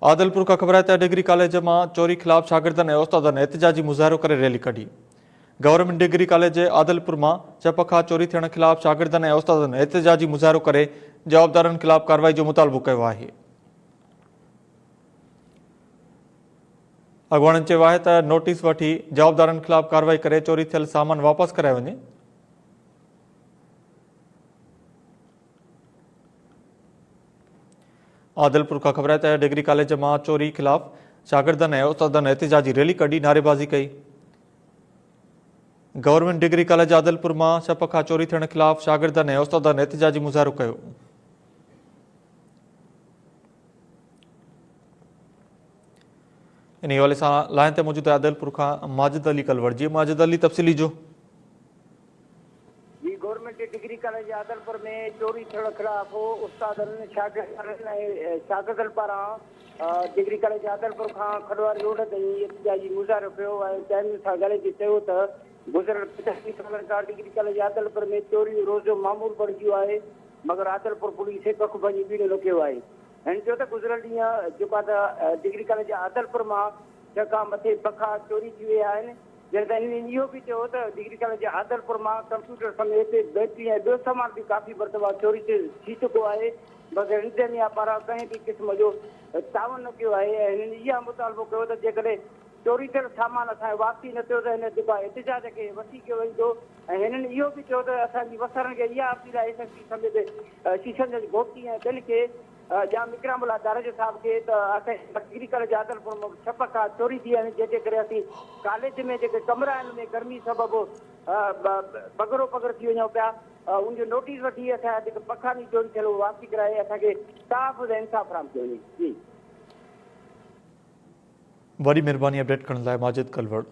आदलपुर का ख़बर है त डिग्री कॉलेज में चोरी खिलाफ शागिर्दनि ऐं उस्तादनि एहतिजाजी मुज़ाहिरो करे रैली कढी। गवर्नमेंट डिग्री कॉलेज आदलपुर में चप खां चोरी थियण खिलाफ शागिर्दनि ऐं उस्तादनि एहतिजाजी मुज़ाहिरो करे जवाबदारनि खिलाफ कार्रवाई जो मुतालबो कयो आहे। अॻुवाणनि चयो आहे त नोटिस वठी जवाबदारनि खिलाफ कार्रवाई करे चोरी थियल सामान वापसि करायो वञे। आदलपुर का ख़बर है त डिग्री कॉलेज में चोरी खिलाफ शागिर्दनि ऐं उस्तादनि एहतिजाजी रैली कढी नारेबाज़ी कई। गवर्नमेंट डिग्री कॉलेज आदलपुर में छप खां चोरी थियण खिलाफ शागिर्दनि ऐं उस्तादनि एहतिजाजी मुज़ाहिरो कयो। इन हवाले सां लाइन ते मौजूद आदलपुर का माजिद अली कलवड़ जी। माजिद अली, तफ़सीली जो। गवर्नमेंट डिग्री कॉलेज आदलपुर में चोरी थियण खिलाफ उस्तादनि शागिर्दनि पारां डिग्री कॉलेज आदलपुर खां खडवारी रोड ते एहतिजाजी मुज़ाहिरो कयो ऐं चैनल सां ॻाल्हाए चयो त गुज़िरियल 85 सालनि खां डिग्री कॉलेज आदलपुर में चोरी रोज़ मामूल बणिजी वियो आहे, मगर आदलपुर पुलिस कख भञी बीड़ो न कयो आहे। हिन चयो त गुज़िरियल ॾींहुं जेको आहे डिग्री कॉलेज आदलपुर मां 6 खां मथे पखा चोरी थी विया आहिनि। जॾहिं हिन इहो बि चयो त डिग्री कॉलेज आदलपुर मां कंप्यूटर समेत बैटरी ऐं ॿियो सामान बि काफ़ी मरतबा चोरी थी चुको आहे, मगर इंतज़ामिया पारां कंहिं बि क़िस्म जो तावन न कयो आहे। ऐं हिननि इहा मुतालबो कयो त जेकॾहिं चोरी थियल सामान असांखे वापसी न थियो त हिन जेको आहे एहतिजाज खे वठी कयो वेंदो। ऐं हिननि इहो बि चयो त असांजी वसरनि खे इहा अपील आहे एसएसपी समेत शीशन गोपी ऐं ॿियनि खे जाम इकरामुल्ला दारज साहब खे त असांजे डिग्री कॉलेज आदलपुर में छप खां चोरी थी आहिनि, जंहिंजे करे असीं कॉलेज में जेके कमरा आहिनि उनमें गर्मी सबबु पगरो पगर थी वञूं पिया। उनजो नोटिस वठी असांजा जेके पखानी चोरी थियल वापसी कराए असांखे साफ़ ऐं इंसाफ़ फराहम कयो वञे। जी, वॾी महिरबानी अपडेट करण लाइ माजिद कलवड़।